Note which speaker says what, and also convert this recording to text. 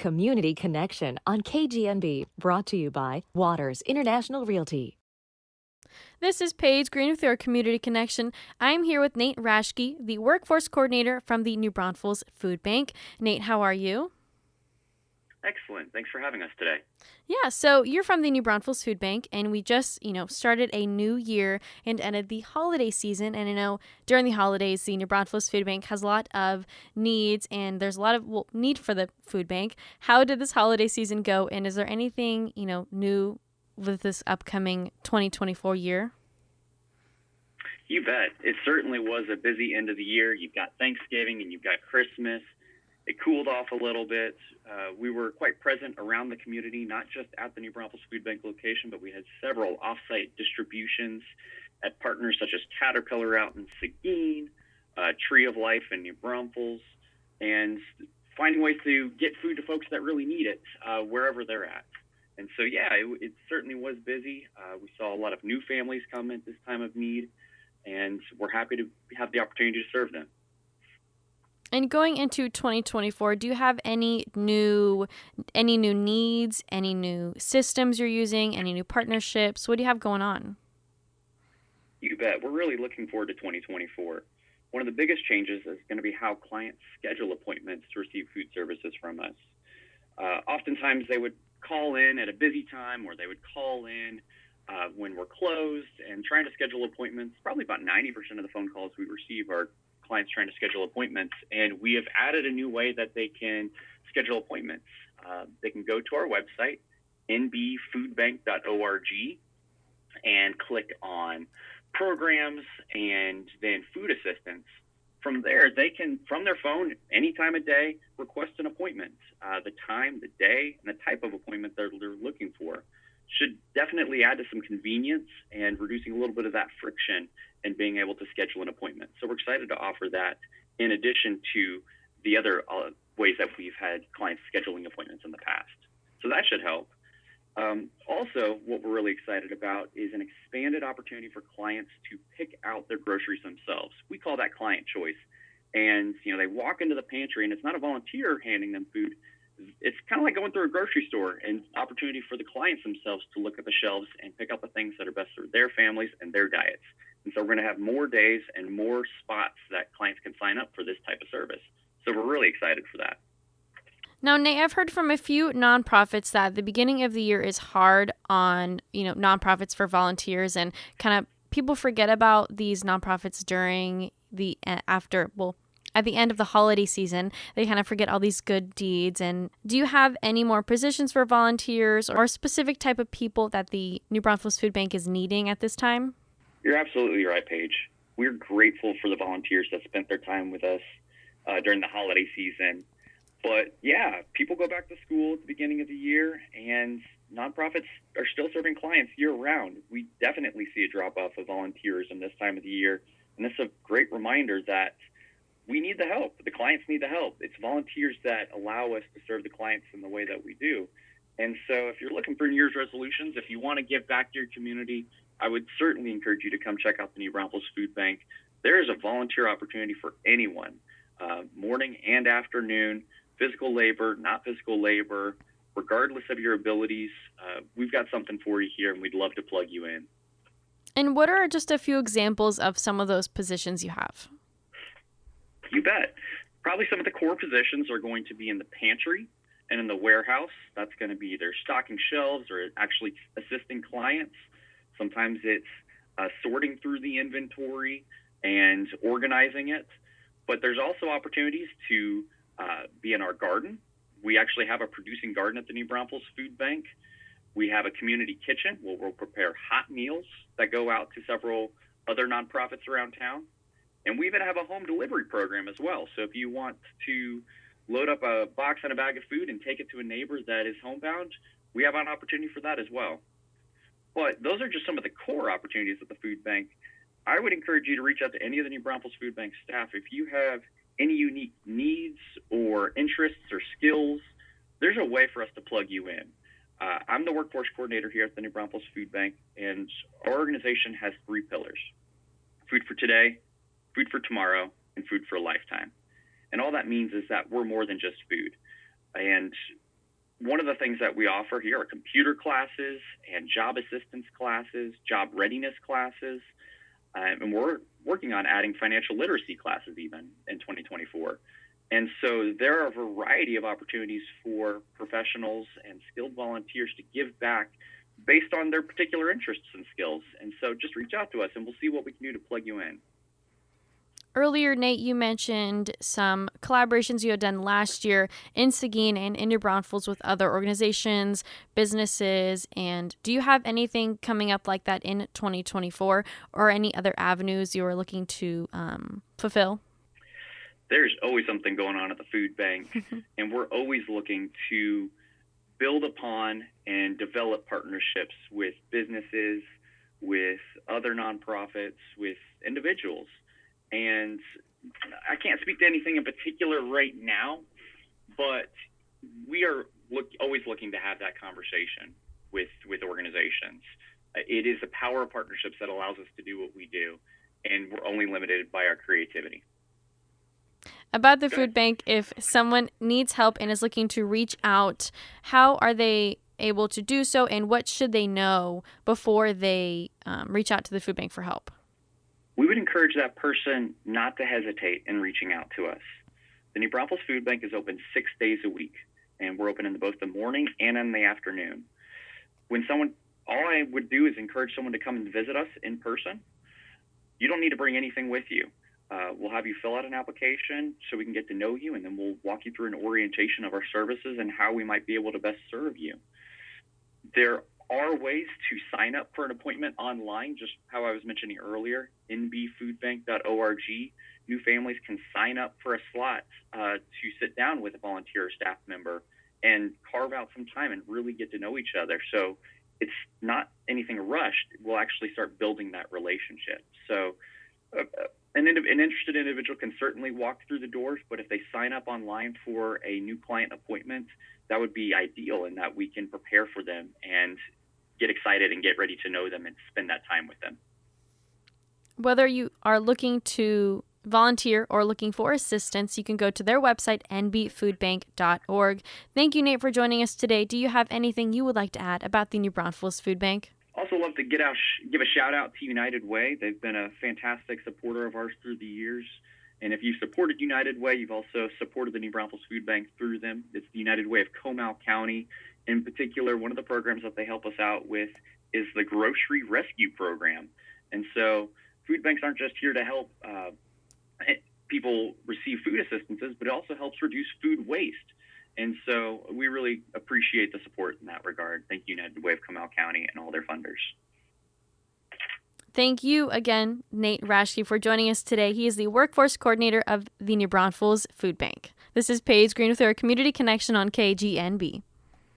Speaker 1: Community Connection on KGNB, brought to you by Waters International Realty.
Speaker 2: This is Paige Green with your Community Connection. I'm here with Nate Raschke, the Workforce Coordinator from the New Braunfels Food Bank. Nate, how are you?
Speaker 3: Excellent. Thanks for having us today.
Speaker 2: Yeah, so you're from the New Braunfels Food Bank, and we just, started a new year and ended the holiday season. And I know during the holidays, the New Braunfels Food Bank has a lot of needs, and there's a lot of need for the food bank. How did this holiday season go, and is there anything, new with this upcoming 2024 year?
Speaker 3: You bet. It certainly was a busy end of the year. You've got Thanksgiving and you've got Christmas. It cooled off a little bit. We were quite present around the community, not just at the New Braunfels Food Bank location, but we had several off-site distributions at partners such as Caterpillar out in Seguin, Tree of Life in New Braunfels, and finding ways to get food to folks that really need it wherever they're at. And so, it certainly was busy. We saw a lot of new families come at this time of need, and we're happy to have the opportunity to serve them.
Speaker 2: And going into 2024, do you have any new needs, any new systems you're using, any new partnerships? What do you have going on?
Speaker 3: You bet. We're really looking forward to 2024. One of the biggest changes is going to be how clients schedule appointments to receive food services from us. Oftentimes they would call in at a busy time, or they would call in when we're closed, and trying to schedule appointments. Probably about 90% of the phone calls we receive are clients trying to schedule appointments, and we have added a new way that they can schedule appointments. They can go to our website, nbfoodbank.org, and click on programs and then food assistance. From there, they can, from their phone, any time of day, request an appointment. The time, the day, and the type of appointment they're looking for should definitely add to some convenience and reducing a little bit of that friction and being able to schedule an appointment. So we're excited to offer that in addition to the other ways that we've had clients scheduling appointments in the past. So that should help. Also, what we're really excited about is an expanded opportunity for clients to pick out their groceries themselves. We call that client choice. And, they walk into the pantry, and it's not a volunteer handing them food. It's kind of like going through a grocery store, and opportunity for the clients themselves to look at the shelves and pick out the things that are best for their families and their diets. And so we're going to have more days and more spots that clients can sign up for this type of service. So we're really excited for that.
Speaker 2: Now, Nate, I've heard from a few nonprofits that the beginning of the year is hard on, nonprofits for volunteers, and kind of people forget about these nonprofits during at the end of the holiday season. They kind of forget all these good deeds. And do you have any more positions for volunteers or a specific type of people that the New Braunfels Food Bank is needing at this time?
Speaker 3: You're absolutely right, Paige. We're grateful for the volunteers that spent their time with us during the holiday season. But people go back to school at the beginning of the year, and nonprofits are still serving clients year-round. We definitely see a drop-off of volunteerism this time of the year, and this is a great reminder that we need the help. The clients need the help. It's volunteers that allow us to serve the clients in the way that we do. And so if you're looking for New Year's resolutions, if you want to give back to your community, I would certainly encourage you to come check out the New Braunfels Food Bank. There is a volunteer opportunity for anyone, morning and afternoon, physical labor, not physical labor, regardless of your abilities. We've got something for you here, and we'd love to plug you in.
Speaker 2: And what are just a few examples of some of those positions you have?
Speaker 3: You bet. Probably some of the core positions are going to be in the pantry and in the warehouse. That's going to be either stocking shelves or actually assisting clients. Sometimes it's sorting through the inventory and organizing it. But there's also opportunities to be in our garden. We actually have a producing garden at the New Braunfels Food Bank. We have a community kitchen where we'll prepare hot meals that go out to several other nonprofits around town. And we even have a home delivery program as well. So if you want to load up a box and a bag of food and take it to a neighbor that is homebound, we have an opportunity for that as well. But those are just some of the core opportunities at the food bank. I would encourage you to reach out to any of the New Braunfels Food Bank staff. If you have any unique needs or interests or skills, there's a way for us to plug you in. I'm the workforce coordinator here at the New Braunfels Food Bank, and our organization has 3 pillars: food for today, food for tomorrow, and food for a lifetime. And all that means is that we're more than just food. And one of the things that we offer here are computer classes and job assistance classes, job readiness classes, and we're working on adding financial literacy classes even in 2024. And so there are a variety of opportunities for professionals and skilled volunteers to give back based on their particular interests and skills. And so just reach out to us and we'll see what we can do to plug you in.
Speaker 2: Earlier, Nate, you mentioned some collaborations you had done last year in Seguin and in New Braunfels with other organizations, businesses, and do you have anything coming up like that in 2024 or any other avenues you are looking to fulfill?
Speaker 3: There's always something going on at the food bank, and we're always looking to build upon and develop partnerships with businesses, with other nonprofits, with individuals. And I can't speak to anything in particular right now, but we are always looking to have that conversation with organizations. It is the power of partnerships that allows us to do what we do, and we're only limited by our creativity.
Speaker 2: About the food bank, if someone needs help and is looking to reach out, how are they able to do so, and what should they know before they reach out to the food bank for help?
Speaker 3: We would encourage that person not to hesitate in reaching out to us. The New Braunfels Food Bank is open 6 days a week, and we're open in both the morning and in the afternoon. All I would do is encourage someone to come and visit us in person. You don't need to bring anything with you. We'll have you fill out an application so we can get to know you, and then we'll walk you through an orientation of our services and how we might be able to best serve you. There are ways to sign up for an appointment online, just how I was mentioning earlier, nbfoodbank.org. New families can sign up for a slot to sit down with a volunteer or staff member and carve out some time and really get to know each other. So it's not anything rushed. We'll actually start building that relationship. So an interested individual can certainly walk through the doors, but if they sign up online for a new client appointment, that would be ideal in that we can prepare for them and get excited and get ready to know them and spend that time with them.
Speaker 2: Whether you are looking to volunteer or looking for assistance, you can go to their website, nbfoodbank.org. Thank you, Nate, for joining us today. Do you have anything you would like to add about the New Braunfels Food Bank?
Speaker 3: Also love to give a shout out to United Way. They've been a fantastic supporter of ours through the years. And if you've supported United Way, you've also supported the New Braunfels Food Bank through them. It's the United Way of Comal County. In particular, one of the programs that they help us out with is the Grocery Rescue Program. And so food banks aren't just here to help people receive food assistances, but it also helps reduce food waste. And so we really appreciate the support in that regard. Thank you, United Way of Comal County and all their funders.
Speaker 2: Thank you again, Nate Raschke, for joining us today. He is the workforce coordinator of the New Braunfels Food Bank. This is Paige Green with our Community Connection on KGNB.